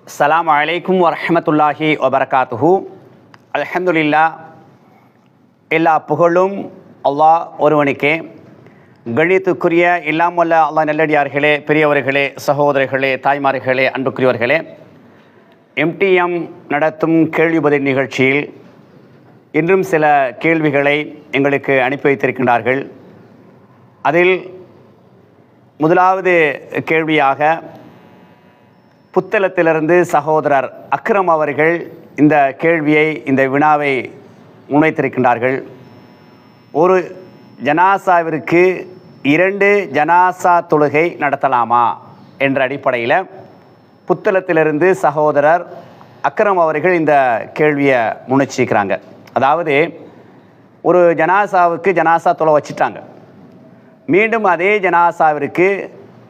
அஸ்ஸலாமு அலைக்கும் வரஹ்மத்துல்லாஹி வபரகாத்துஹு. அல்ஹம்துலில்லாஹ், எல்லா புகழும் அல்லாஹ் ஒருவனுக்கே. கணித்துக்குரிய எல்லாம் வல்ல அல்லாஹ் நல்லடியார்களே, பெரியவர்களே, சகோதரர்களே, தாய்மார்களே, அன்புக்குரியவர்களே, எம்டிஎம் நடத்தும் கேள்வி பதில் நிகழ்ச்சியில் இன்றும் சில கேள்விகளை எங்களுக்கு அனுப்பி வைத்திருக்கின்றார்கள். அதில் முதலாவது கேள்வியாக புத்தளத்திலிருந்து சகோதரர் அக்ரம் அவர்கள் இந்த கேள்வியை, இந்த வினாவை முன்வைத்திருக்கின்றார்கள். ஒரு ஜனாசாவிற்கு 2 ஜனாசா தொழுகை நடத்தலாமா என்ற அடிப்படையில் புத்தளத்திலிருந்து சகோதரர் அக்ரம் அவர்கள் இந்த கேள்வியை முன்வச்சிக்கிறாங்க. அதாவது, ஒரு ஜனாசாவுக்கு ஜனாசா தொலை வச்சிட்டாங்க, மீண்டும் அதே ஜனாசாவிற்கு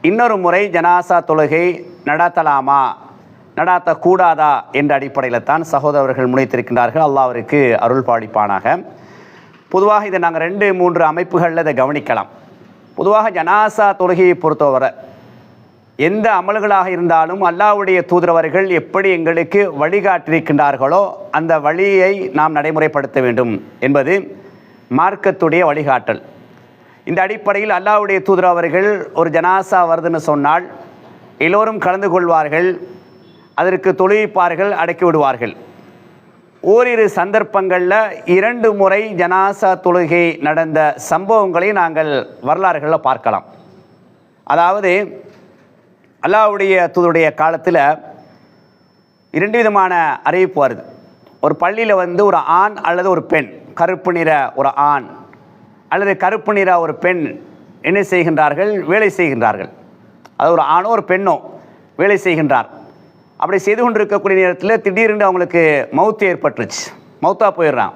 இன்னொரு முறை ஜனாசா தொழுகை நடத்தலாமா, நடாத்தக்கூடாதா என்ற அடிப்படையில் தான் சகோதரர்கள் முன்வைத்திருக்கின்றார்கள். அல்லாஹ் அவருக்கு அருள் பாலிப்பானாக. பொதுவாக இதை நாங்கள் 2-3 அமைப்புகளில் இதை கவனிக்கலாம். பொதுவாக ஜனாசா தொழுகையை பொறுத்தவரை எந்த அமல்களாக இருந்தாலும் அல்லாஹ்வுடைய தூதரவர்கள் எப்படி எங்களுக்கு வழிகாட்டியிருக்கின்றார்களோ அந்த வழியை நாம் நடைமுறைப்படுத்த வேண்டும் என்பது மார்க்கத்துடைய வழிகாட்டல். இந்த அடிப்படையில் அல்லாஹ்வுடைய தூதர் அவர்கள் ஒரு ஜனாசா வருதுன்னு சொன்னால் எல்லோரும் கலந்து கொள்வார்கள், அதற்கு தொழுவிப்பார்கள், அடக்கி விடுவார்கள். ஓரிரு சந்தர்ப்பங்களில் 2 முறை ஜனாசா தொழுகை நடந்த சம்பவங்களை நாங்கள் வரலாறுகளில் பார்க்கலாம். அதாவது, அல்லாஹ்வுடைய தூதருடைய காலத்தில் 2 விதமான அறிவிப்பு வருது. ஒரு பள்ளியில் ஒரு ஆண் அல்லது ஒரு பெண், கருப்பு நிற ஒரு ஆண் அல்லது கருப்பு நிற ஒரு பெண் என்ன செய்கின்றார்கள், வேலை செய்கின்றார்கள். அது ஒரு ஆணோ ஒரு பெண்ணோ வேலை செய்கின்றார். அப்படி செய்து கொண்டிருக்கக்கூடிய நேரத்தில் திடீரென்று அவங்களுக்கு மௌத்து ஏற்பட்டுருச்சு, மௌத்தா போயிடுறாங்க.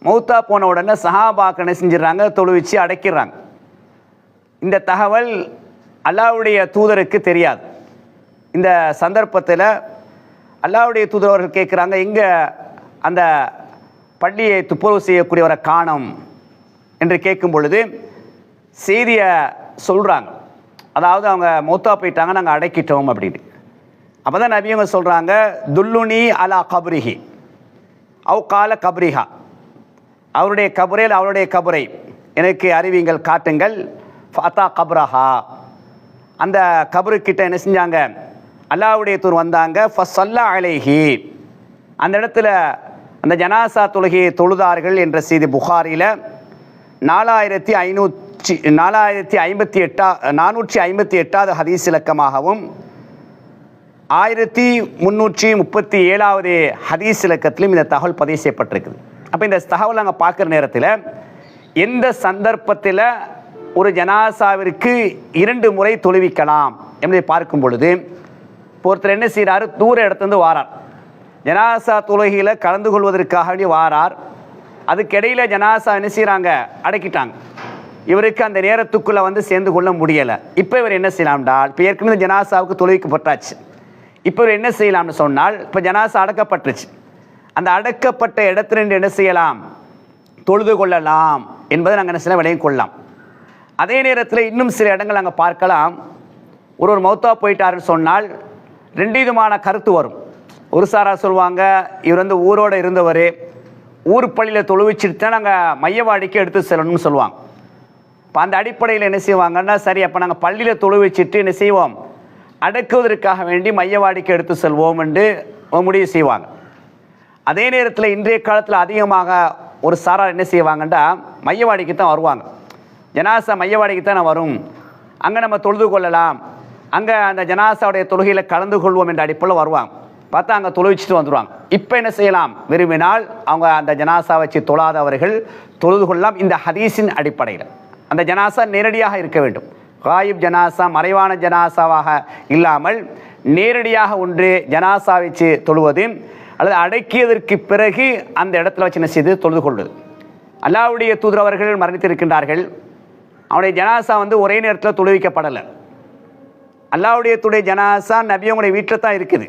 மௌத்தா போன உடனே சஹாபாக்கள் என்ன செஞ்சிடறாங்க, தொழுவிச்சு அடைக்கிறாங்க. இந்த தகவல் அல்லாஹ்வுடைய தூதருக்கு தெரியாது. இந்த சந்தர்ப்பத்தில் அல்லாஹ்வுடைய தூதர் அவர்கள் கேட்குறாங்க, எங்கே அந்த பள்ளியை துப்புரவு செய்யக்கூடியவரை காணோம் என்று கேட்கும் பொழுது செய்தியை சொல்கிறாங்க. அதாவது, அவங்க மௌத்தா போயிட்டாங்க, நாங்கள் அடக்கிட்டோம் அப்படின்னு. அப்போ தான் நபியவங்க சொல்கிறாங்க, துல்லுனி அலா கபரிஹி அவ் கால கபரிஹா, அவருடைய கபரேல் அவருடைய கபரை எனக்கு அறிவிங்கள், காட்டுங்கள். ஃபதா கபரஹா, அந்த கபருக்கிட்ட என்ன செஞ்சாங்க, அல்லாஹ்வுடைய தூர் வந்தாங்க. ஃபஸல்லா அலைஹி, அந்த இடத்துல அந்த ஜனாசா தொழுகையை தொழுதார்கள் என்ற செய்தி புகாரியில் 458வது ஹதீஸ் இலக்கமாகவும் 1337வது ஹதீஸ் இலக்கத்திலும் இந்த தகவல் பதிவு செய்யப்பட்டிருக்குது. அப்போ இந்த தகவல் நாங்கள் பார்க்குற நேரத்தில் எந்த சந்தர்ப்பத்தில் ஒரு ஜனாசாவிற்கு 2 முறை தொழுவிக்கலாம் என்பதை பார்க்கும் பொழுது, ஒருத்தர் என்ன செய்கிறாரு, தூர இடத்துலேருந்து வாரார், ஜனாசா தொழுகையில் கலந்து கொள்வதற்காக வேண்டி வாரார். அதுக்கிடையில் ஜனாசா என்ன செய்கிறாங்க, அடக்கிட்டாங்க. இவருக்கு அந்த நேரத்துக்குள்ளே சேர்ந்து கொள்ள முடியலை. இப்போ இவர் என்ன செய்யலாம்டால், இப்போ ஏற்கனவே ஜனாசாவுக்கு தொழுவிக்கப்பட்டாச்சு, இப்போ இவர் என்ன செய்யலாம்னு சொன்னால், இப்போ ஜனாசா அடக்கப்பட்டுருச்சு, அந்த அடக்கப்பட்ட இடத்துல என்ன செய்யலாம், தொழுது கொள்ளலாம் என்பதை நாங்கள் என்ன செய்யலாம், விளையும் கொள்ளலாம். அதே நேரத்தில் இன்னும் சில இடங்கள் நாங்கள் பார்க்கலாம். ஒரு மௌத்தா போயிட்டாருன்னு சொன்னால் 2 விதமான கருத்து வரும். ஒரு சாரா சொல்லுவாங்க, இவர் ஊரோடு இருந்தவர், ஊர் பள்ளியில் தொழுவிச்சுட்டு தான் நாங்கள் மையவாடிக்கு எடுத்து செல்லணும்னு சொல்லுவாங்க. இப்போ அந்த அடிப்படையில் என்ன செய்வாங்கன்னா, சரி அப்போ நாங்கள் பள்ளியில் தொழுவிச்சுட்டு என்ன செய்வோம், அடக்குவதற்காக வேண்டி மையவாடிக்கு எடுத்து செல்வோம் என்று முடிவு செய்வாங்க. அதே நேரத்தில் இன்றைய காலத்தில் அதிகமாக ஒரு சாரார் என்ன செய்வாங்கன்னா, மையவாடிக்கு தான் வருவாங்க, ஜனாசா மையவாடிக்கு தான் வரும், அங்கே நம்ம தொழுது கொள்ளலாம், அங்கே அந்த ஜனாசாவுடைய தொழுகையில் கலந்து கொள்வோம் என்ற அடிப்படையில் வருவாங்க. பார்த்தா அங்கே தொழுவிச்சுட்டு வந்துடுவாங்க. இப்போ என்ன செய்யலாம், விரும்பினால் அவங்க அந்த ஜனாசா வச்சு தொழாதவர்கள் தொழுது கொள்ளலாம். இந்த ஹதீஸின் அடிப்படையில் அந்த ஜனாசா நேரடியாக இருக்க வேண்டும். காயிப் ஜனாசா, மறைவான ஜனாசாவாக இல்லாமல் நேரடியாக ஒன்று ஜனாசா வச்சு தொழுவது அல்லது அடக்கியதற்கு பிறகு அந்த இடத்துல வச்சு என்ன செய்து தொழுது கொள்வது. அல்லாஹ்வுடைய தூதர் அவர்கள் மரணித்திருக்கின்றார்கள். அவனுடைய ஜனாசா ஒரே நேரத்தில் தொழுவிக்கப்படலை. அல்லாஹ்வுடைய தூதருடைய ஜனாசா நபியவங்களுடைய வீட்டில் தான் இருக்குது.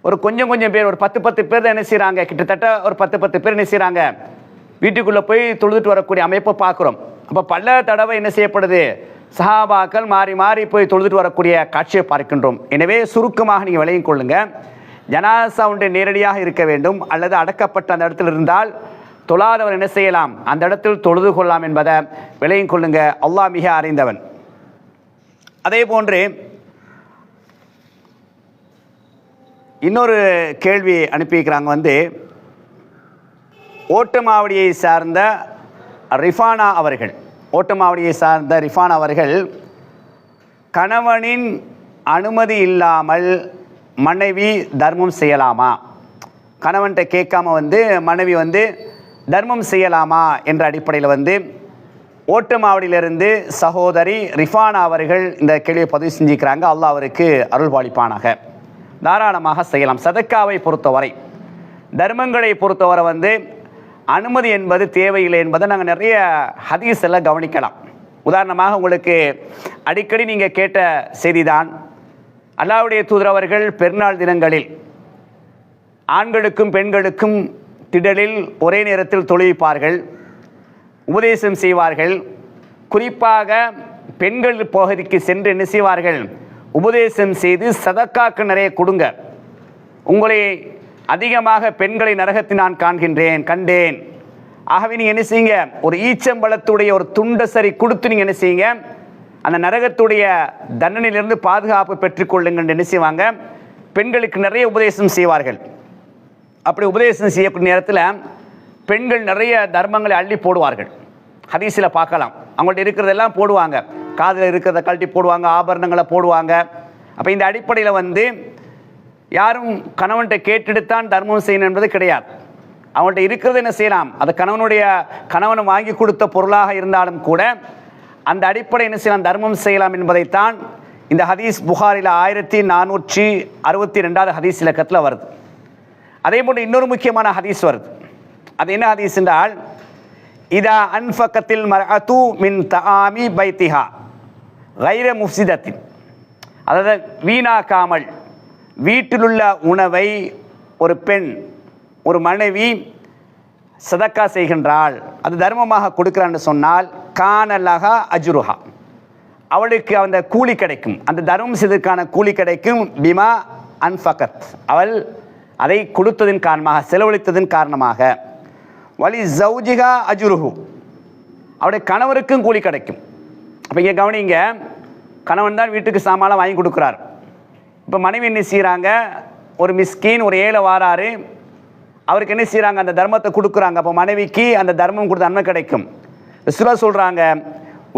ஒரு கொஞ்சம் பேர், ஒரு 10 பேர் தான் என்ன செய்கிறாங்க, கிட்டத்தட்ட ஒரு 10 பேர் என்ன செய்கிறாங்க, வீட்டுக்குள்ளே போய் தொழுதுட்டு வரக்கூடிய அமைப்பை பார்க்குறோம். அப்போ பல தடவை என்ன செய்யப்படுது, சஹாபாக்கள் மாறி மாறி போய் தொழுதுட்டு வரக்கூடிய காட்சியை பார்க்கின்றோம். எனவே சுருக்கமாக நீங்கள் விளங்கிக் கொள்ளுங்க, ஜனாசா ஒன்று நேரடியாக இருக்க வேண்டும் அல்லது அடக்கப்பட்ட அந்த இடத்தில் இருந்தால் தொழாதவர் என்ன செய்யலாம், அந்த இடத்தில் தொழுது கொள்ளலாம் என்பதை விளங்கிக் கொள்ளுங்க. அல்லாஹ் மிக அறிந்தவன். அதே போன்று இன்னொரு கேள்வி அனுப்பியிருக்கிறாங்க. ஓட்டமாவடியை சார்ந்த ரிஃபானா அவர்கள், ஓட்டமாவடியை சார்ந்த ரிஃபானா அவர்கள் கணவனின் அனுமதி இல்லாமல் மனைவி தர்மம் செய்யலாமா, கணவன்கிட்ட கேட்காம மனைவி தர்மம் செய்யலாமா என்ற அடிப்படையில் ஓட்டமாவடியிலிருந்து சகோதரி ரிஃபானா அவர்கள் இந்த கேள்வியை பதிவு செஞ்சுக்கிறாங்க. அல்லாஹ் அவருக்கு அருள் பாலிப்பானாக. தாராளமாக செய்யலாம். சதக்காவை பொறுத்தவரை, தர்மங்களை பொறுத்தவரை அனுமதி என்பது தேவையில்லை என்பதை நாங்கள் நிறைய ஹதீஸ் எல்லாம் கவனிக்கலாம். உதாரணமாக உங்களுக்கு அடிக்கடி நீங்கள் கேட்ட செய்திதான், அல்லாஹ்வுடைய தூதர் அவர்கள் பெருநாள் தினங்களில் ஆண்களுக்கும் பெண்களுக்கும் திடலில் ஒரே நேரத்தில் தொழுவிப்பார்கள், உபதேசம் செய்வார்கள். குறிப்பாக பெண்கள் பகுதிக்கு சென்று என்ன செய்வார்கள், உபதேசம் செய்து சதக்காக்கு நிறைய கொடுங்க, உங்களை அதிகமாக பெண்களை நரகத்தில் நான் கண்டேன். ஆகவே நீங்கள் என்ன செய்யுங்க, ஒரு ஈச்சம்பழத்துடைய ஒரு துண்டை சரி கொடுத்து நீங்கள் என்ன செய்யுங்க, அந்த நரகத்துடைய தண்டனையிலிருந்து பாதுகாப்பு பெற்றுக்கொள்ளுங்கள் என்ன செய்வாங்க, பெண்களுக்கு நிறைய உபதேசம் செய்வார்கள். அப்படி உபதேசம் செய்யக்கூடிய நேரத்தில் பெண்கள் நிறைய தர்மங்களை அள்ளி போடுவார்கள். ஹதீஸில் பார்க்கலாம், அவங்கள்ட்ட இருக்கிறதெல்லாம் போடுவாங்க, காதில் இருக்கிறத கழட்டி போடுவாங்க, ஆபரணங்களை போடுவாங்க. அப்போ இந்த அடிப்படையில் யாரும் கணவன்கிட்ட கேட்டுடுத்தான் தர்மம் செய்யணும் என்பது கிடையாது. அவங்கள்ட்ட இருக்கிறது என்ன செய்யலாம், அது கணவனை வாங்கி கொடுத்த பொருளாக இருந்தாலும் கூட அந்த அடிப்படை என்ன செய்யலாம், தர்மம் செய்யலாம் என்பதைத்தான் இந்த ஹதீஸ் புகாரில் 1462 ஹதீஸ் இலக்கத்தில் வருது. அதே போன்று இன்னொரு முக்கியமான ஹதீஸ் வருது. அது என்ன ஹதீஸ் என்றால், இதா அன்ஃபகத்தில் மர்அத்து மின் தஆமி பைத்திஹா கைர முஃப்சிதத்தின், அதாவது வீணாக்காமல் வீட்டிலுள்ள உணவை ஒரு பெண், ஒரு மனைவி சதக்கா செய்கின்றாள், அது தர்மமாக கொடுக்கிறான்னு சொன்னால் கானலஹா அஜ்ருஹா, அவளுக்கு அந்த கூலி கிடைக்கும், அந்த தர்மம் செய்ததற்கான கூலி கிடைக்கும். பிமா அன்ஃபகத், அவள் அதை கொடுத்ததின் காரணமாக, செலவழித்ததின் காரணமாக. வலி ஜௌஜிகா அஜ்ருஹு, அவருடைய கணவருக்கும் கூலி கிடைக்கும். அப்போ இங்கே கவனிங்க, கணவன் தான் வீட்டுக்கு சாமான் வாங்கி கொடுக்குறார். இப்போ மனைவி என்ன செய்கிறாங்க, ஒரு மிஸ்கீன், ஒரு ஏழை வாராரு, அவருக்கு என்ன செய்கிறாங்க, அந்த தர்மத்தை கொடுக்குறாங்க. அப்போ மனைவிக்கு அந்த தர்மம் கொடுத்த நன்மை கிடைக்கும். ரசூலுல்லாஹ் சொல்கிறாங்க,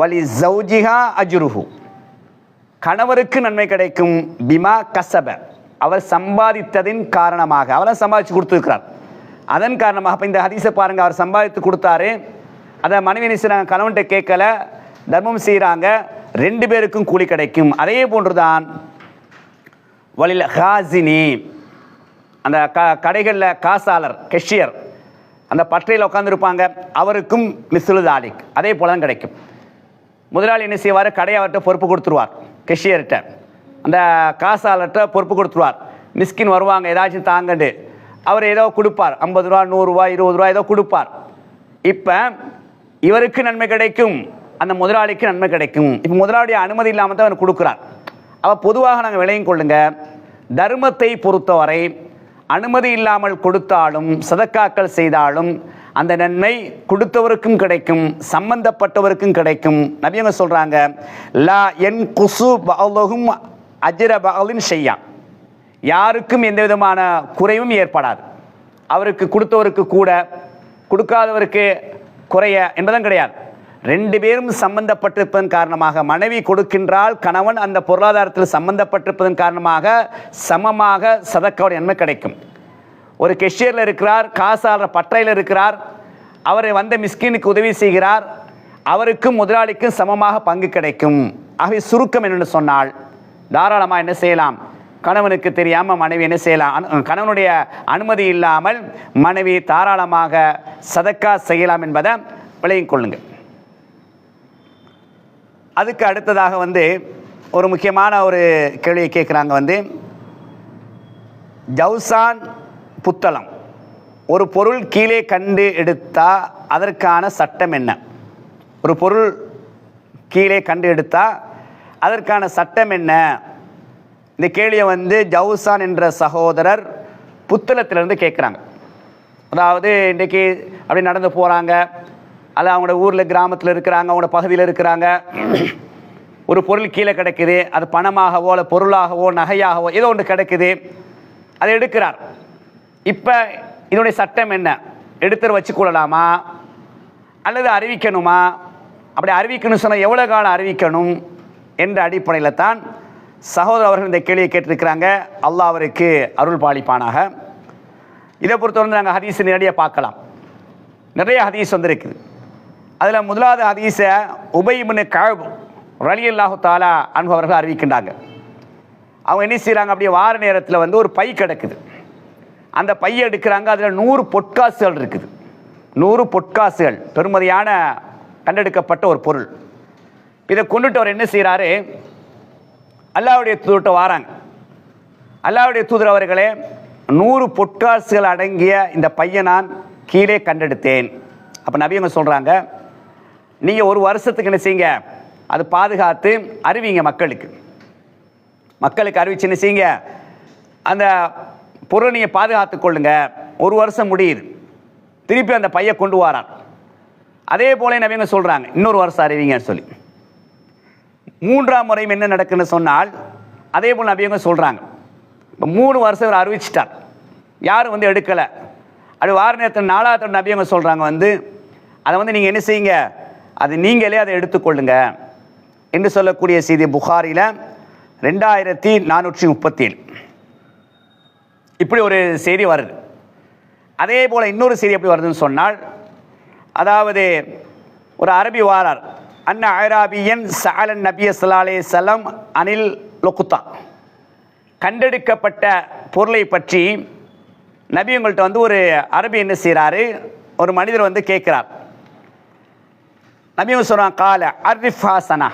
வலி ஜௌஜிஹா அஜ்ருஹு, கணவருக்கு நன்மை கிடைக்கும். பிமா கஸப, அவர் சம்பாதித்ததின் காரணமாக, அவரை சம்பாதிச்சு கொடுத்துருக்கிறார், அதன் காரணமாக. இப்போ இந்த ஹதீஸை பாருங்கள், அவர் சம்பாதித்து கொடுத்தாரு, அதை மனைவி என்ன செய்கிறாங்க, கணவன்கிட்ட கேட்கல, தர்மம் செய்கிறாங்க, 2 பேருக்கும் கூலி கிடைக்கும். அதே போன்றுதான் வலில் ஹாசினி, அந்த கடைகளில் காசாளர், கெஷியர், அந்த பற்றையில் உட்காந்துருப்பாங்க, அவருக்கும் மிஸ்லு தாலிக், அதே போல தான் கிடைக்கும். முதலாளி என்ன செய்வார், கடையை அவர்கிட்ட பொறுப்பு கொடுத்துருவார், கெஷியர்கிட்ட, அந்த காசாளர்கிட்ட பொறுப்பு கொடுத்துருவார். மிஸ்கின் வருவாங்க, ஏதாச்சும் தாங்கண்டு, அவர் ஏதோ கொடுப்பார், 50 ரூபா, 100 ரூபா, 20 ரூபா ஏதோ கொடுப்பார். இப்போ இவருக்கு நன்மை கிடைக்கும், அந்த முதலாளிக்கு நன்மை கிடைக்கும். இப்போ முதலாளிய அனுமதி இல்லாமல் தான் அவர் கொடுக்குறார். அவள் பொதுவாக நாங்கள் விளங்கிக் கொள்ளுங்க, தர்மத்தை பொறுத்தவரை அனுமதி இல்லாமல் கொடுத்தாலும் சதக்காக்கள் செய்தாலும் அந்த நன்மை கொடுத்தவருக்கும் கிடைக்கும், சம்பந்தப்பட்டவருக்கும் கிடைக்கும். நபியங்க சொல்கிறாங்க, லா என் குசு பஅலஹும் அஜ்ர பஅலின் ஷையா, யாருக்கும் எந்த விதமான குறைவும் ஏற்படாது. அவருக்கு கொடுத்தவருக்கு கூட, கொடுக்காதவருக்கு குறைய என்பதும் கிடையாது. 2 பேரும் சம்பந்தப்பட்டிருப்பதன் காரணமாக, மனைவி கொடுக்கின்றால், கணவன் அந்த பொருளாதாரத்தில் சம்பந்தப்பட்டிருப்பதன் காரணமாக சமமாக சதக்காவுடைய நன்மை கிடைக்கும். ஒரு கெஷியரில் இருக்கிறார், காசாளர் பற்றையில் இருக்கிறார், அவரை வந்த மிஸ்கினுக்கு உதவி செய்கிறார், அவருக்கும் முதலாளிக்கும் சமமாக பங்கு கிடைக்கும். ஆகவே சுருக்கம் என்னென்னு சொன்னால், தாராளமாக என்ன செய்யலாம், கணவனுக்கு தெரியாமல் மனைவி என்ன செய்யலாம், கணவனுடைய அனுமதி இல்லாமல் மனைவி தாராளமாக சதக்கா செய்யலாம் என்பதை விளங்கிக் கொள்ளுங்கள். அதுக்கு அடுத்ததாக ஒரு முக்கியமான ஒரு கேள்வியை கேட்குறாங்க. ஜவுசான் புத்தளம், ஒரு பொருள் கீழே கண்டு எடுத்தால் அதற்கான சட்டம் என்ன? ஒரு பொருள் கீழே கண்டு எடுத்தால் அதற்கான சட்டம் என்ன? இந்த கேள்வியை வந்து ஜவுசான் என்ற சகோதரர் புத்தளத்திலிருந்து கேட்குறாங்க. அதாவது இன்றைக்கி அப்படி நடந்து போகிறாங்க, அது அவங்களோட ஊரில் கிராமத்தில் இருக்கிறாங்க, அவங்களோட பகுதியில் இருக்கிறாங்க, ஒரு பொருள் கீழே கிடைக்குது, அது பணமாகவோ இல்லை பொருளாகவோ நகையாகவோ ஏதோ ஒன்று கிடைக்குது, அதை எடுக்கிறார். இப்போ இதனுடைய சட்டம் என்ன? எடுத்துகிட்டு வச்சு கொள்ளலாமா அல்லது அறிவிக்கணுமா? அப்படி அறிவிக்கணும் சொன்னால் எவ்வளோ காலம் அறிவிக்கணும் என்ற அடிப்படையில் தான் சகோதரர் அவர்கள் இந்த கேள்வியை கேட்டிருக்கிறாங்க. அல்லாஹ் அவருக்கு அருள் பாலிப்பானாக. இதை பொறுத்தவரை நாங்கள் ஹதீஸ் நேரடியாக பார்க்கலாம். நிறைய ஹதீஸ் வந்திருக்குது. அதில் முதலாவது ஹதீஸை உபய் இப்னு கஅப் ரலியல்லாஹு தஆலா அன்ஹு அவர்கள் அறிவிக்கின்றாங்க. அவங்க என்ன செய்கிறாங்க, அப்படியே வார நேரத்தில் வந்து ஒரு பை கிடக்குது. அந்த பையை எடுக்கிறாங்க. அதில் 100 பொற்காசுகள் இருக்குது. 100 பொற்காசுகள் பெருமதியான கண்டெடுக்கப்பட்ட ஒரு பொருள். இதை கொண்டுட்டு அவர் என்ன செய்கிறாரு, அல்லாஹ்வுடைய தூதர்கிட்ட வாராங்க. அல்லாஹ்வுடைய தூதர் அவர்களே, 100 பொற்காசுகள் அடங்கிய இந்த பையை நான் கீழே கண்டெடுத்தேன். அப்போ நபியவங்க சொல்கிறாங்க, நீங்கள் ஒரு வருஷத்துக்கு என்ன செய்யுங்க, அது பாதுகாத்து அறிவிங்க மக்களுக்கு அறிவிச்சு என்ன செய்யுங்க, அந்த பொருளை நீங்கள் பாதுகாத்து கொள்ளுங்க. ஒரு வருஷம் முடியுது, திருப்பி அந்த பையை கொண்டு வரான். அதே போல நபியவங்க சொல்கிறாங்க, இன்னொரு வருஷம் அறிவிங்கன்னு சொல்லி. 3ஆம் முறையும் என்ன நடக்குன்னு சொன்னால் அதே போல் நபியவங்க சொல்கிறாங்க. இப்போ 3 வருஷம் இவர் அறிவிச்சிட்டார், யாரும் வந்து எடுக்கலை. அது வார நேரத்தில் 4ஆவது நபியவங்க சொல்கிறாங்க வந்து, அதை வந்து நீங்கள் என்ன செய்யுங்க, அது நீங்களே அதை எடுத்துக்கொள்ளுங்க என்று சொல்லக்கூடிய செய்தி புகாரியில் 2437 இப்படி ஒரு செய்தி வருது. அதே போல் இன்னொரு செய்தி எப்படி வருதுன்னு சொன்னால், அதாவது ஒரு அரபி வாரார், அன்ன ஐராபியன் சஅலன் நபிய ஸல்லல்லாஹு அலைஹி வஸல்லம் அனில் லுக்தா, கண்டெடுக்கப்பட்ட பொருளை பற்றி நபி உங்கள்கிட்ட வந்து ஒரு அரபி என்ன செய்கிறாரு, ஒரு மனிதர் வந்து கேட்குறார். நபி சொல்கிறாங்க, கால அர்ரிஃப் ஹாசனா,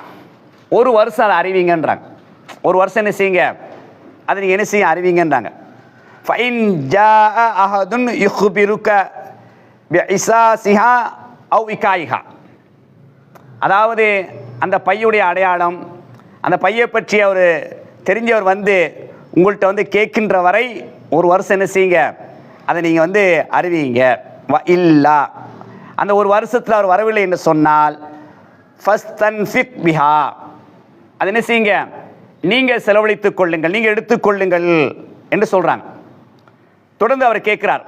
ஒரு வருஷம் அதை அறிவிங்கன்றாங்க. ஒரு வருஷம் என்ன செய்யுங்க, அதை நீங்கள் என்ன செய்ய அறிவிங்கன்றாங்க. ஃபைன் ஜாஅ அஹதுன் யுக்பிருக பிஇஸாஸிஹா அவ் இகாயிஹா, அதாவது அந்த பையுடைய அடையாளம், அந்த பையை பற்றி அவர் தெரிஞ்சவர் வந்து உங்கள்கிட்ட வந்து கேட்கின்ற வரை ஒரு வருஷம் என்ன செய்யுங்க, அதை நீங்கள் வந்து அறிவிங்க. வ இல்லா, அந்த ஒரு வருஷத்தில் அவர் வரவில்லை என்று சொன்னால் ஃபஸ்தன்ஃபிக் பிஹா, அது என்ன செய்யுங்க, நீங்கள் செலவழித்துக் கொள்ளுங்கள், நீங்கள் எடுத்துக்கொள்ளுங்கள் என்று சொல்கிறாங்க. தொடர்ந்து அவர் கேட்குறார்,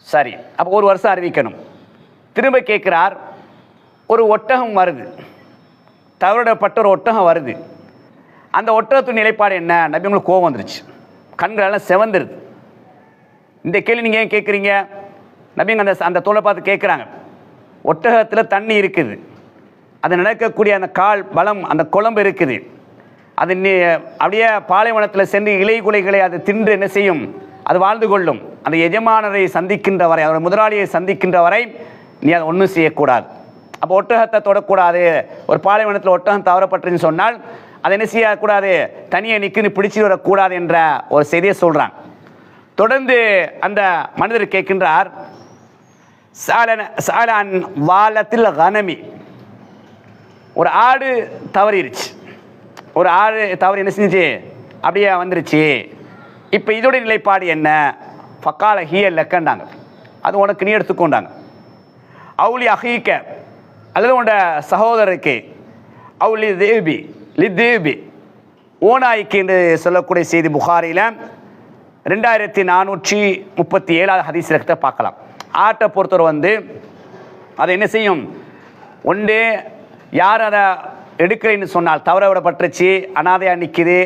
சரி அப்போ ஒரு வருஷம் அறிவிக்கணும். திரும்ப கேட்குறார், ஒரு ஒட்டகம் வருது, தவறிடப்பட்ட ஒரு ஒட்டகம் வருது, அந்த ஒட்டகத்தின் நிலைப்பாடு என்ன? நபி உங்களுக்கு கோபம் வந்துருச்சு, கண்களெல்லாம் செவந்துருது. இந்த கேள்வி நீங்கள் ஏன் கேட்குறீங்க? நபிங்க அந்த தோலை பார்த்து கேட்குறாங்க. ஒட்டகத்தில் தண்ணி இருக்குது, அது நடக்கக்கூடிய அந்த கால் பலம், அந்த குழம்பு இருக்குது, அது அப்படியே பாலைவனத்தில் சென்று இலை குலைகளை அது தின்று என்ன செய்யும், அது வாழ்ந்து கொள்ளும். அந்த எஜமானரை சந்திக்கின்ற வரை, அவர் முதலாளியை சந்திக்கின்ற வரை நீ அதை ஒன்றும் செய்யக்கூடாது. அப்போ ஒட்டகத்தை தொடக்கூடாது. ஒரு பாலைவனத்தில் ஒட்டகம் தவறப்பட்டுன்னு சொன்னால் அதை என்ன செய்யக்கூடாது, தனியை நிற்கின்னு பிடிச்சி வரக்கூடாது என்ற ஒரு செய்தியை சொல்கிறான். தொடர்ந்து அந்த மனிதர் கேட்கின்றார், சாலன் வாலத்தில் கனமி, ஒரு ஆடு தவறிடுச்சு, ஒரு ஆடு தவறு என்ன செஞ்சிச்சு, அப்படியே வந்துருச்சு, இப்போ இதோடைய நிலைப்பாடு என்ன? ஃபக்கால ஹிய லெக்கண்டாங்க, அது உனக்கு நீ எடுத்துக்கொண்டாங்க. அவுலி அஹீக்க, அல்லது உன்னோட சகோதரருக்கு, அவுலி தேபி லி தேபி, ஓனாய்க்கு என்று சொல்லக்கூடிய செய்தி புகாரியில் 2437 ஹதீஸில் பார்க்கலாம். ஆட்டை பொறுத்தவரை வந்து அதை என்ன செய்யும், ஒன்று யார் அதை எடுக்கலைன்னு சொன்னால் தவற விடப்பட்டுருச்சு, அனாதையாக நிற்கிது,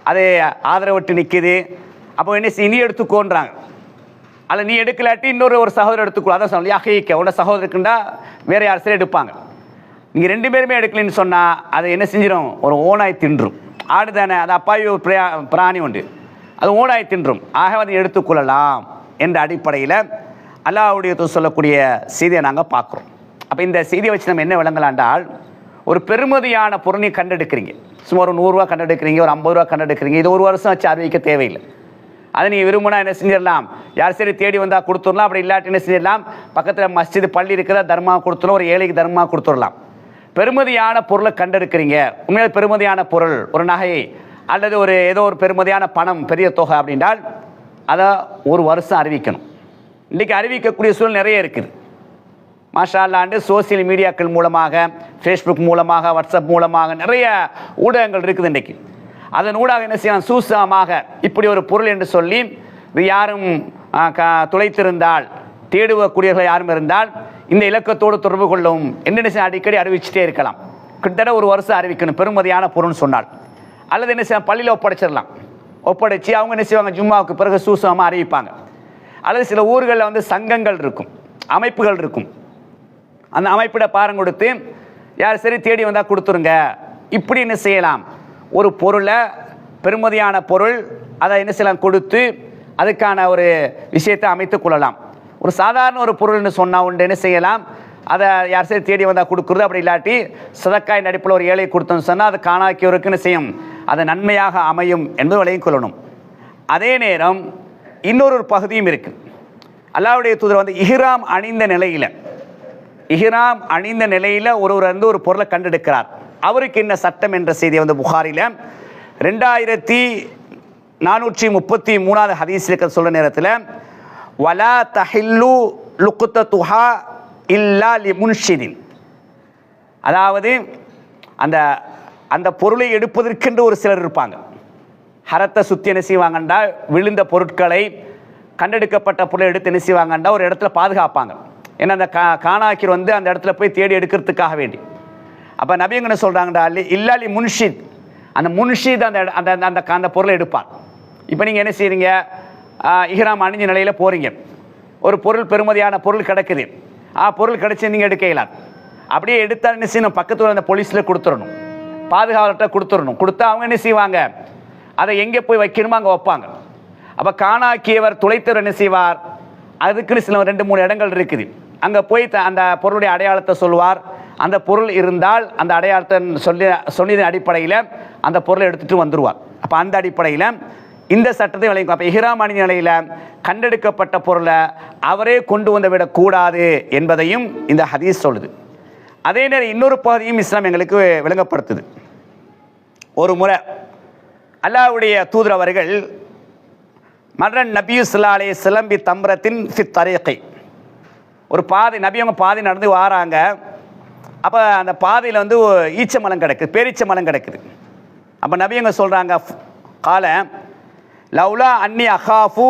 அது ஆதரவட்டு நிற்கிது, அப்போ என்ன செய்ய, நீ எடுத்துக்கோன்றாங்க. அதில் நீ எடுக்கலாட்டி ஒரு சகோதரர் எடுத்துக்கோ. அதான் சொல்லி அகைக்க உன்னோட சகோதரருக்குண்டா வேறு யார் சரி எடுப்பாங்க. நீங்கள் 2 பேருமே எடுக்கலைன்னு சொன்னால் அதை என்ன செஞ்சிடும், ஒரு ஓனாய் தின்றும். ஆடு தானே, அது அப்பாவி ஒரு பிராணி உண்டு, அது ஓனாய் தின்றும். ஆக அதை எடுத்துக்கொள்ளலாம் என்ற அடிப்படையில் அல்லாஹ்வுடைய சொல்லக்கூடிய செய்தியை நாங்கள் பார்க்குறோம். அப்போ இந்த செய்தியை வச்சு நம்ம என்ன விளங்கலாண்டால், ஒரு பெருமதியான பொருளை கண்டெடுக்கிறீங்க, சும்மா ஒரு 100 ரூபா கண்டெடுக்கிறீங்க, ஒரு 50 ரூபா கண்டெடுக்கிறீங்க, இது ஒரு வருஷம் வச்சு அறிவிக்க தேவையில்லை. அதை நீங்கள் விரும்பினா என்ன செஞ்சிடலாம், யார் சரி தேடி வந்தால் கொடுத்துடலாம். அப்படி இல்லாட்டி என்ன செஞ்சிடலாம், பக்கத்தில் மஸ்ஜிது பள்ளி இருக்கிற தர்மா கொடுத்துடலாம், ஒரு ஏழைக்கு தர்மா கொடுத்துடலாம். பெருமதியான பொருளை கண்டெடுக்கிறீங்க, உண்மையிலே பெருமதியான பொருள், ஒரு நகை அல்லது ஏதோ ஒரு பெருமதியான பணம், பெரிய தொகை அப்படின்றால் அதை ஒரு வருஷம் அறிவிக்கணும். இன்றைக்கி அறிவிக்கக்கூடிய சூழல் நிறைய இருக்குது. மாஷா அல்லாண்டு சோசியல் மீடியாக்கள் மூலமாக, ஃபேஸ்புக் மூலமாக, வாட்ஸ்அப் மூலமாக நிறைய ஊடகங்கள் இருக்குது இன்றைக்கு. அதன் ஊடாக என்ன செய்யலாம், சூசகமாக இப்படி ஒரு பொருள் என்று சொல்லி இது யாரும் துளைத்திருந்தால், தேடுவக்கூடியவர்கள் யாரும் இருந்தால் இந்த இலக்கத்தோடு தொடர்பு கொள்ளவும் என்ன அடிக்கடி அறிவிச்சுட்டே இருக்கலாம். கிட்டத்தட்ட ஒரு வருஷம் அறிவிக்கணும் பெருமதியான பொருள்னு சொன்னால். அல்லது என்ன செய்ய பள்ளியில் ஒப்படைச்சிடலாம். ஒப்படைச்சி அவங்க என்ன செய்வாங்க, ஜும்மாவுக்கு பிறகு சூசகமாக அறிவிப்பாங்க. அல்லது சில ஊர்களில் சங்கங்கள் இருக்கும், அமைப்புகள் இருக்கும். அந்த அமைப்பிட பாரம் கொடுத்து யார் சரி தேடி வந்தால் கொடுத்துருங்க. இப்படி என்ன செய்யலாம், ஒரு பொருளை பெருமதியான பொருள் அதை என்ன செய்யலாம் கொடுத்து அதுக்கான ஒரு விஷயத்தை அமைத்து கொள்ளலாம். ஒரு சாதாரண ஒரு பொருள்னு சொன்னால் உண்டு என்ன செய்யலாம், அதை யார் சரி தேடி வந்தால் கொடுக்குறது. அப்படி இல்லாட்டி சதக்காய் நடிப்பில் ஒரு ஏழை கொடுத்தோன்னு சொன்னால் அது காணாக்கியவருக்குன்னு செய்யும், அது நன்மையாக அமையும் என்பது விளையும் கொள்ளணும். அதே நேரம் இன்னொரு பகுதியும் இருக்குது. அல்லாஹ்வுடைய தூதர் இஹ்ராம் அணிந்த நிலையில் ஒருவர் ஒரு பொருளை கண்டெடுக்கிறார். அவருக்கு என்ன சட்டம் என்ற செய்தியை புகாரில் 2433 ஹதீஸில் சொல்கிற நேரத்தில் வலா தஹில்லு லுக்குத்தத்துஹா இல்லா லிமுன்ஷிதின், அதாவது அந்த அந்த பொருளை எடுப்பதற்கென்று ஒரு சிலர் இருப்பாங்க. ஹரத்தை சுற்றி என்ன செய்வாங்கண்டா, விழுந்த பொருட்களை கண்டெடுக்கப்பட்ட பொருளை எடுத்து என்ன செய்வாங்கண்டா ஒரு இடத்துல பாதுகாப்பாங்க. ஏன்னா அந்த காணாக்கி அந்த இடத்துல போய் தேடி எடுக்கிறதுக்காக வேண்டி. அப்போ நபிங்க என்ன சொல்கிறாங்கடா, இல்லாலி முன்ஷித், அந்த முன்ஷித் அந்த அந்த அந்த பொருளை எடுப்பார். இப்போ நீங்கள் என்ன செய்கிறீங்க, இஹ்ராம் அணிஞ்ச நிலையில் போகிறீங்க, ஒரு பொருள் பெருமதியான பொருள் கிடக்குது, பொருள் கிடச்சி நீங்கள் எடுக்கலாம். அப்படியே எடுத்தால் என்ன செய்யணும், பக்கத்தில் அந்த போலீஸில் கொடுத்துடணும், பாதுகாவலர்கிட்ட கொடுத்துடணும். கொடுத்தா அவங்க என்ன செய்வாங்க, அதை எங்கே போய் வைக்கணுமோ அங்கே வைப்பாங்க. அப்போ காணாக்கியவர் துளைத்தவர் என்ன செய்வார், அதுக்குன்னு சில 2-3 இடங்கள் இருக்குது, அங்கே போய் அந்த பொருளுடைய அடையாளத்தை சொல்லுவார். அந்த பொருள் இருந்தால் அந்த அடையாளத்தை சொன்னதன் அடிப்படையில் அந்த பொருளை எடுத்துகிட்டு வந்துடுவார். அப்போ அந்த அடிப்படையில் இந்த சட்டத்தை விளையும். அப்போ இஹ்ராம் அணிந்த நிலையில் கண்டெடுக்கப்பட்ட பொருளை அவரே கொண்டு வந்து விடக்கூடாது என்பதையும் இந்த ஹதீஸ் சொல்லுது. அதே நேரம் இன்னொரு பகுதியும் இஸ்லாம் எங்களுக்கு விளங்கப்படுத்துது. ஒரு முறை அல்லாஹ்வுடைய தூதர் அவர்கள் மர்ரன் நபியு ஸல்லல்லாஹு அலைஹி வஸல்லம் பி தம்ரத்தின் ஃபி தரீகி, ஒரு பாதை, நபி அவங்க பாதை நடந்து வாராங்க. அப்போ அந்த பாதையில் ஈச்ச மலம் கிடக்குது, பேரீச்ச மலம் கிடக்குது. அப்போ நபி அவங்க சொல்கிறாங்க, கால லவ்லா அன்னி அஹாஃபு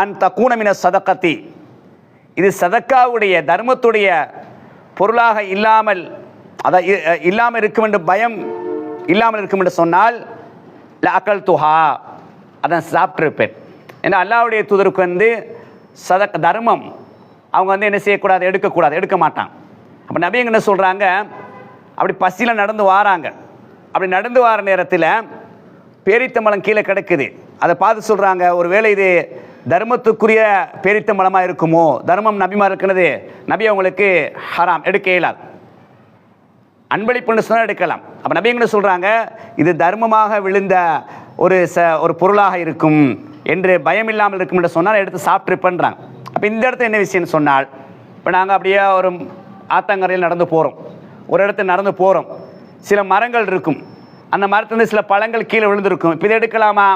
அன் தகூன மின சதகத்தி, இது சதக்காவுடைய தர்மத்துடைய பொருளாக இல்லாமல் இருக்கும் என்று பயம் இல்லாமல் இருக்கும் என்று சொன்னால் அக்கல் துஹா, அதை சாப்பிட்ருப்பேன். ஏன்னா அல்லாஹ்வுடைய தூதருக்கு தர்மம் அவங்க என்ன செய்யக்கூடாது, எடுக்க மாட்டாங்க. அப்போ நபி என்ன சொல்கிறாங்க, அப்படி பசியில் நடந்து வாராங்க. அப்படி நடந்து வர நேரத்தில் பேரித்தம்பழம் கீழே கிடக்குது. அதை பார்த்து சொல்கிறாங்க, ஒரு வேளை இது தர்மத்துக்குரிய பேரித்தம்பழமாக இருக்குமோ, தர்மம் நபிமார் இருக்கிறது, நபி அவங்களுக்கு ஹராம், எடுக்க இயலாது. அன்பளிப்புன்னு சொன்னால் எடுக்கலாம். அப்போ நபி என்ன சொல்கிறாங்க, இது தர்மமாக விழுந்த ஒரு பொருளாக இருக்கும் என்று பயம் இல்லாமல் இருக்கும் என்று சொன்னால் எடுத்து சாப்பிட்ருப்பேன்றாங்க. அப்போ இந்த இடத்துல என்ன விஷயம்னு சொன்னால், இப்போ நாங்கள் அப்படியே ஒரு ஆத்தங்கரையில் நடந்து போகிறோம், ஒரு இடத்துல நடந்து போகிறோம், சில மரங்கள் இருக்கும், அந்த மரத்துலேருந்து சில பழங்கள் கீழே விழுந்திருக்கும். இப்போ இதை எடுக்கலாமா,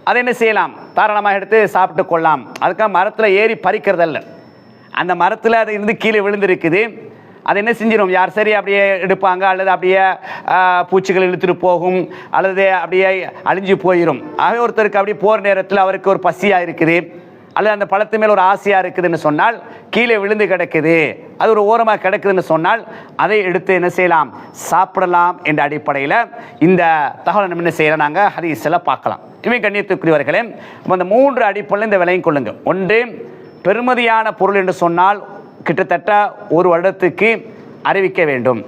அதை என்ன செய்யலாம், தாராளமாக எடுத்து சாப்பிட்டு கொள்ளலாம். அதுக்காக மரத்தில் ஏறி பறிக்கிறதல்ல, அந்த மரத்தில் அது இருந்து கீழே விழுந்திருக்குது, அது என்ன செஞ்சிடும், யார் சரி அப்படியே எடுப்பாங்க, அல்லது அப்படியே பூச்சிகள் இழுத்துட்டு போகும், அல்லது அப்படியே அழிஞ்சு போயிடும். ஆகவே ஒருத்தருக்கு அப்படி போகிற நேரத்தில் அவருக்கு ஒரு பசியாக இருக்குது, அல்லது அந்த பழத்து மேல் ஒரு ஆசையாக இருக்குதுன்னு சொன்னால், கீழே விழுந்து கிடக்குது, அது ஒரு ஓரமாக கிடக்குதுன்னு சொன்னால் அதை எடுத்து என்ன செய்யலாம், சாப்பிடலாம் என்ற அடிப்படையில் இந்த தகவலை நம்ம என்ன செய்யலாம், நாங்கள் ஹதீஸில் பார்க்கலாம். இவை கண்ணியத்துக்குரியவர்களே, அந்த 3 அடிப்படையில் இந்த விலையும் கொள்ளுங்க. ஒன்று, பெருமதியான பொருள் என்று சொன்னால் கிட்டத்தட்ட 1 வருடத்துக்கு அறிவிக்க வேண்டும்.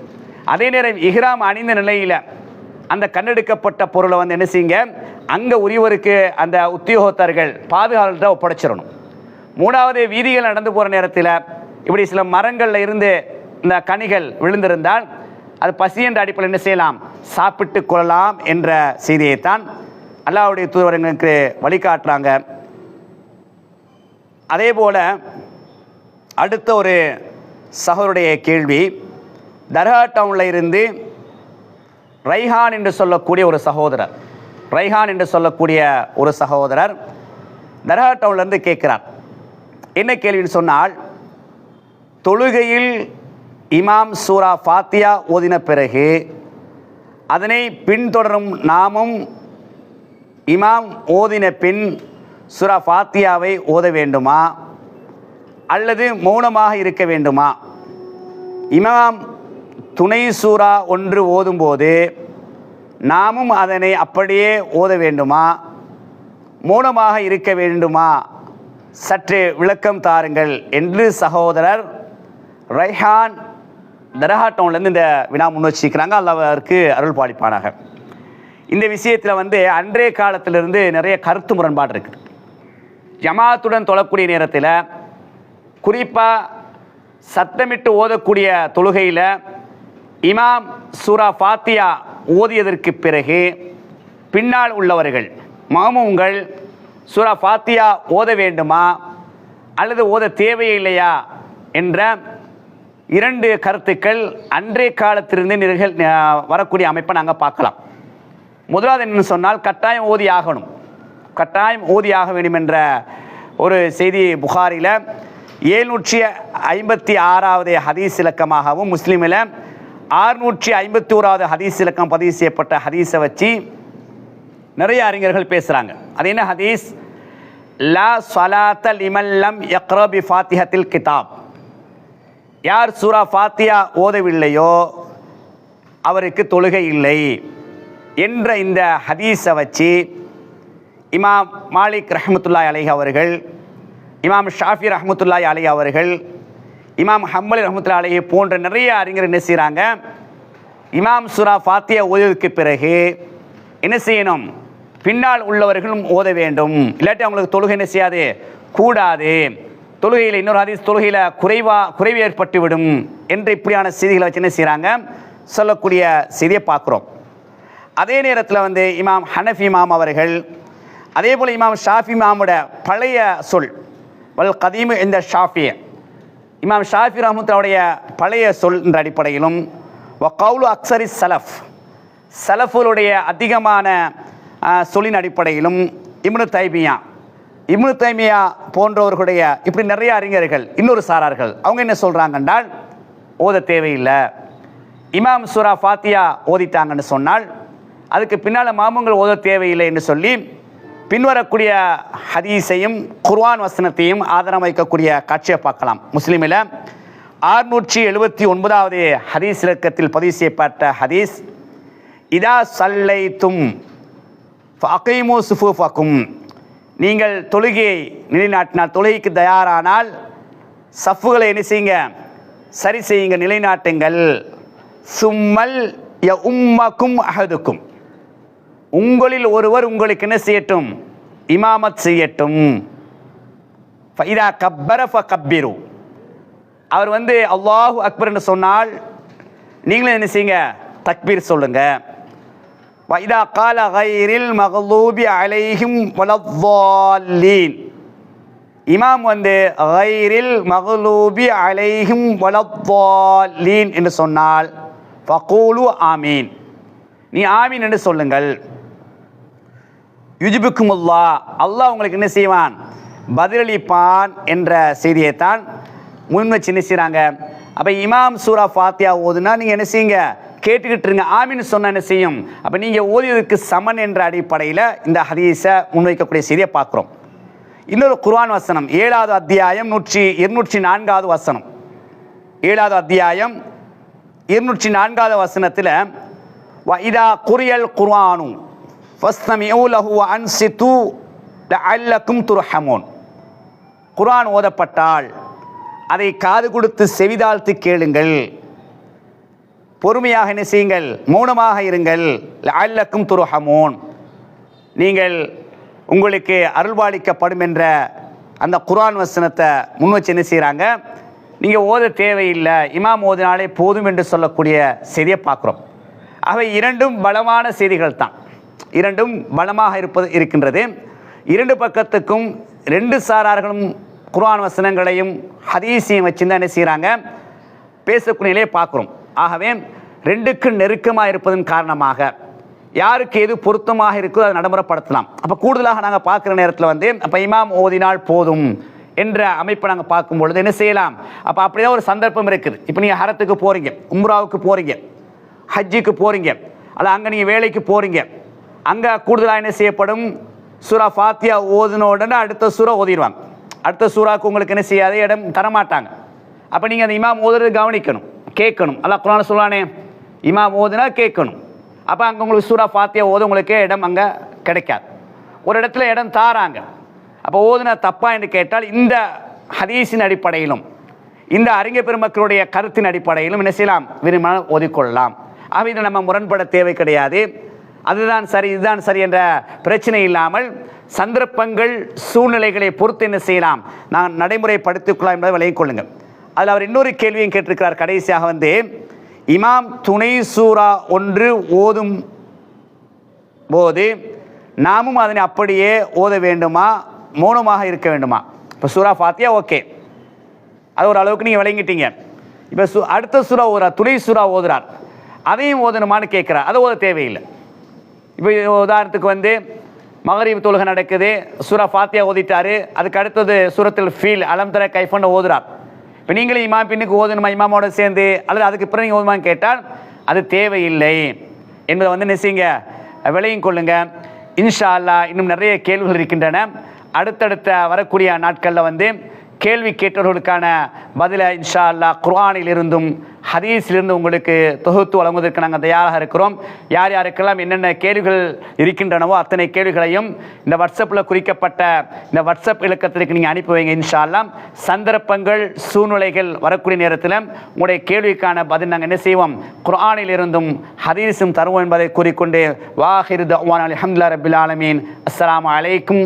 அதே நேரம் இஹ்ராம் அணிந்த நிலையில் அந்த கண்டெடுக்கப்பட்ட பொருளை என்ன செய்யுங்க, அங்கே உரியவருக்கு அந்த உத்தியோகத்தர்கள் பாதுகாவலர்கிட்ட ஒப்படைச்சிடணும். 3வது, வீதிகள் நடந்து போகிற நேரத்தில் இப்படி சில மரங்களில் இருந்து இந்த கனிகள் விழுந்திருந்தால் அது பசி என்ற அடிப்படையில் என்ன செய்யலாம், சாப்பிட்டு கொள்ளலாம் என்ற செய்தியைத்தான் அல்லாஹ்வுடைய தூதர்களுக்கு வழிகாட்டுறாங்க. அதே போல் அடுத்த ஒரு சகோதரருடைய கேள்வி, தர்கா டவுனில் இருந்து ரைஹான் என்று சொல்லக்கூடிய ஒரு சகோதரர் தர்கா டவுன்லேருந்து கேட்குறார். என்ன கேள்வின்னு சொன்னால், தொழுகையில் இமாம் சூரா ஃபாத்தியா ஓதின பிறகு அதனை பின்தொடரும் நாமும் இமாம் ஓதின பின் சூரா ஃபாத்தியாவை ஓத வேண்டுமா அல்லது மௌனமாக இருக்க வேண்டுமா? இமாம் துணை சூரா ஒன்று ஓதும்போது நாமும் அதனை அப்படியே ஓத வேண்டுமா, மௌனமாக இருக்க வேண்டுமா? சற்று விளக்கம் தாருங்கள் என்று சகோதரர் ரைஹான் தர்கா டவுன்லேருந்து இந்த வினா முன் வச்சிருக்கிறாங்க. அல்லாஹ்விற்கு அருள் பாலிப்பானாக. இந்த விஷயத்தில் அன்றைய காலத்திலிருந்து நிறைய கருத்து முரண்பாடு இருக்குது. ஜமாத்துடன் தொழக்கூடிய நேரத்தில், குறிப்பாக சத்தமிட்டு ஓதக்கூடிய தொழுகையில் இமாம் சூரா ஃபாத்தியா ஓதியதற்கு பிறகு பின்னால் உள்ளவர்கள் மாமும்கள் சூரா ஃபாத்தியா ஓத வேண்டுமா அல்லது ஓத தேவையில்லையா என்ற இரண்டு கருத்துக்கள் அன்றைய காலத்திலிருந்து வரக்கூடிய அமைப்பை நாங்கள் பார்க்கலாம். முதலாவது என்னன்னு சொன்னால், கட்டாயம் ஓதி ஆக வேண்டும் என்ற ஒரு செய்தி புகாரில் 756வது ஹதீஸ் இலக்கமாகவும் முஸ்லீமில் 651வது ஹதீஸ் இலக்கம் பதிவு செய்யப்பட்ட ஹதீஸை வச்சு நிறைய அறிஞர்கள் பேசுகிறாங்க. அது என்ன ஹதீஸ்? லா ஸலாத்த லிமன் லம் யக்ரா பி ஃபாத்திஹத்தில் கிதாப். யார் சூரா ஃபாத்தியா ஓதவில்லையோ அவருக்கு தொழுகை இல்லை என்ற இந்த ஹதீஸை வச்சு இமாம் மாலிக் ரஹ்மத்துல்லாஹி அலைஹி அவர்கள், இமாம் ஷாஃபி ரஹ்மத்துல்லாஹி அலைஹி அவர்கள், இமாம் ஹம்பலி ரஹ்மத்துல்லாஹி அலைஹி போன்ற நிறைய அறிஞர் என்ன செய்கிறாங்க, இமாம் சூரா ஃபாத்தியா ஓதியதற்கு பிறகு என்ன செய்யணும், பின்னால் உள்ளவர்களும் ஓத வேண்டும், இல்லாட்டி அவங்களுக்கு தொழுகை என்ன செய்யாது, கூடாது, தொழுகையில் இன்னொரு ஹதீஸ் தொழுகையில் குறைவு ஏற்பட்டுவிடும் என்று இப்படியான செய்திகளை வச்சு என்ன செய்கிறாங்க, சொல்லக்கூடிய செய்தியை பார்க்குறோம். அதே நேரத்தில் இமாம் ஹனஃபி இமாம் அவர்கள், அதே போல் இமாம் ஷாஃபி இமாமோட பழைய சொல் வல் கதீமு இந்த ஷாஃபி, இமாம் ஷாஃபி ரஹ்மத்துல்லாஹுடைய பழைய சொல் என்ற அடிப்படையிலும் வகவுலு அக்ஸரி சலஃபுடைய அதிகமான சொல்லின் அடிப்படையிலும் இப்னு தைமியா போன்றவர்களுடைய இப்படி நிறைய அறிஞர்கள் இன்னொரு சாரார்கள் அவங்க என்ன சொல்கிறாங்க என்றால், ஓத தேவையில்லை, இமாம் சூரா ஃபாத்தியா ஓதிட்டாங்கன்னு சொன்னால் அதுக்கு பின்னால் மாமுங்கள் ஓத தேவையில்லை என்று சொல்லி பின்வரக்கூடிய ஹதீஸையும் குர்ஆன் வசனத்தையும் ஆதாரம் வைக்கக்கூடிய காட்சியை பார்க்கலாம். முஸ்லீமில் 679வது ஹதீஸ் இலக்கத்தில் பதிவு செய்யப்பட்ட ஹதீஸ், இதா சல்லைத்தும் ஃபஅகீமு சுஃபூஃபக்கும், நீங்கள் தொழுகையை நிலைநாட்டினால், தொழுகைக்கு தயாரானால் சஃப்புகளை என்ன செய்யுங்க, சரி செய்யுங்க, நிலைநாட்டுங்கள். சும்மல் யஉம்மக்கும் அஹதுக்கும், உங்களில் ஒருவர் உங்களுக்கு என்ன செய்யட்டும், இமாமத் செய்யட்டும். ஃபஇதா கப்பர ஃபகப்பிரு, அவர் அல்லாஹு அக்பர் என்று சொன்னால் நீங்களும் என்ன செய்யுங்க, தக்பீர் சொல்லுங்க. வைதா கால கைரில் மக்லூபி அலைஹிம் வலத்தால்லீன், இமாம் கைரில் மக்லூபி அலைஹிம் வலத்தால்லீன் என்று சொன்னால் ஃபகூலு ஆமீன், நீ ஆமீன் என்று சொல்லுங்கள். யுஜிபுக்குமுல்லாஹ், அல்லாஹ் உங்களுக்கு என்ன செய்வான், பதிலளிப்பான் என்ற செய்தியைத்தான் முன்வச்சு என்ன செய்கிறாங்க. அப்போ இமாம் சூரா ஃபாத்தியா ஓதுனா நீங்கள் என்ன செய்யுங்க, கேட்டுக்கிட்டு இருங்க, ஆமீன் சொன்ன என்ன செய்யும், அப்போ நீங்கள் ஓதியதுக்கு சமன் என்ற அடிப்படையில் இந்த ஹதீஸை முன்வைக்கக்கூடிய செய்தியை பார்க்குறோம். இன்னொரு குர்ஆன் வசனம் 7வது அத்தியாயம் 204வது வசனம், 7வது அத்தியாயம் 204வது வசனத்தில் வஇதா குரியல் குர்ஆனு ஃபஸ்தமிஉ லஹு வஅன்சிது லஅல்லக்கும் துர்ஹமூன், குர்ஆன் ஓதப்பட்டால் அதை காது கொடுத்து செவிதாழ்த்து கேளுங்கள், பொறுமையாக என்ன செய்யுங்கள், மௌனமாக இருங்கள். லஅல்லக்கும் துர்ஹமூன், நீங்கள் உங்களுக்கு அருள்பாலிக்கப்படும் என்ற அந்த குர்ஆன் வசனத்தை முன் வச்சு என்ன செய்கிறாங்க, நீங்கள் ஓத தேவையில்லை, இமாம் ஓதினாலே போதும் என்று சொல்லக்கூடிய செய்தியை பார்க்குறோம். அவை இரண்டும் பலமான செய்திகள் தான், இரண்டும் பலமாக இருக்கின்றது. இரண்டு பக்கத்துக்கும் ரெண்டு சாரார்களும் குர்ஆன் வசனங்களையும் ஹதீஸையும் வச்சு தான் என்ன செய்கிறாங்க, பேசக்கூடிய நிலையை பார்க்குறோம். ஆகவே ரெண்டுக்கு நெருக்கமாக இருப்பதன் காரணமாக யாருக்கு எது பொருத்தமாக இருக்கோ அதை நடைமுறைப்படுத்தலாம். அப்போ கூடுதலாக நாங்கள் பார்க்குற நேரத்தில் வந்து அப்போ இமாம் ஓதினால் போதும் என்ற அமைப்பை நாங்கள் பார்க்கும் பொழுது என்ன செய்யலாம்? அப்போ அப்படிதான் ஒரு சந்தர்ப்பம் இருக்குது. இப்போ நீங்கள் ஹரத்துக்கு போகிறீங்க, உம்ராவுக்கு போகிறீங்க, ஹஜ்ஜுக்கு போகிறீங்க, அல்ல அங்கே நீங்கள் வேலைக்கு போகிறீங்க, அங்கே கூடுதலாக என்ன செய்யப்படும்? சூரா ஃபாத்தியா ஓதுன உடனே அடுத்த சூறா ஓதிடுவாங்க. அடுத்த சூறாவுக்கு உங்களுக்கு என்ன செய்யாத இடம் தரமாட்டாங்க. அப்போ நீங்கள் அந்த இமாம் ஓதுறது கவனிக்கணும், கேட்கணும். அல்லாஹ் குர்ஆன்ல சொல்றானே இமாம் ஓதுனா கேட்கணும். அப்போ அங்கே உங்களுக்கு சூரா ஃபாத்தியா ஓத உங்களுக்கு இடம் அங்கே கிடைக்காது. ஒரு இடத்துல இடம் தாராங்க. அப்போ ஓதுனா தப்பா என்று கேட்டால் இந்த ஹதீஸின் அடிப்படையிலும் இந்த அறிஞர் பெருமக்களுடைய கருத்தின் அடிப்படையிலும் என்ன செய்யலாம்? விரும்பினால் ஓதிக்கொள்ளலாம். ஆக இதில் நம்ம முரண்பட தேவை கிடையாது. அதுதான் சரி இதுதான் சரி என்ற பிரச்சனை இல்லாமல் சந்தர்ப்பங்கள் சூழ்நிலைகளை பொறுத்து என்ன செய்யலாம்? நான் நடைமுறைப்படுத்திக்கொள்ளலாம் என்பதை விளங்கிக் கொள்ளுங்கள். அதில் அவர் இன்னொரு கேள்வியும் கேட்டிருக்கிறார். கடைசியாக வந்து இமாம் துணை சூரா ஒன்று ஓதும் போது நாமும் அதனை அப்படியே ஓத வேண்டுமா, மௌனமாக இருக்க வேண்டுமா? இப்போ சூரா ஃபாத்தியா ஓகே, அது ஒரு அளவுக்கு நீங்கள் விளங்கிட்டீங்க. இப்போ அடுத்த சூறா ஓதுறார், துணை சூறா ஓதுறார், அதையும் ஓதணுமான்னு கேட்குறார். அதை ஓத தேவையில்லை. இப்போ உதாரணத்துக்கு வந்து மகரிப் தொழுகை நடக்குது, சூரா ஃபாத்தியா ஓதிட்டாரு, அதுக்கு அடுத்தது சூரத்துல் ஃபீல் அலம் தர கைஃபன்னு ஓதுறார். இப்போ நீங்களே இமாம் பின்னுக்கு ஓதணுமா இமாமோட சேர்ந்து, அல்லது அதுக்கு பிறகு நீங்கள் ஓதுமான்னு கேட்டால் அது தேவையில்லை என்பதை வந்து நிச்சயங்க விளையும் கொள்ளுங்க. இன்ஷா அல்லாஹ் இன்னும் நிறைய கேள்விகள் இருக்கின்றன. அடுத்தடுத்த வரக்கூடிய நாட்களில் வந்து கேள்வி கேட்டவர்களுக்கான பதிலை இன்ஷா அல்லாஹ் குர்ஆனில் இருந்தும் ஹதீஸிலிருந்து உங்களுக்கு தொகுத்து வழங்குவதற்கு நாங்கள் தயாராக இருக்கிறோம். யார் யாருக்கெல்லாம் என்னென்ன கேள்விகள் இருக்கின்றனவோ அத்தனை கேள்விகளையும் இந்த வாட்ஸ்அப்பில் குறிக்கப்பட்ட இந்த வாட்ஸ்அப் இலக்கத்திற்கு நீங்கள் அனுப்பி வைங்க. இன்ஷா அல்லாஹ் சந்தர்ப்பங்கள் சூழ்நிலைகள் வரக்கூடிய நேரத்தில் உங்களுடைய கேள்விக்கான பதில் நாங்கள் என்ன செய்வோம்? குர்ஆனில் இருந்தும் ஹதீஸும் தருவோம் என்பதை கூறிக்கொண்டு வாஹிரு தஅவானா அல்ஹம்துலில்லாஹி ரப்பில் ஆலமீன். அஸ்ஸலாமு அலைக்கும்.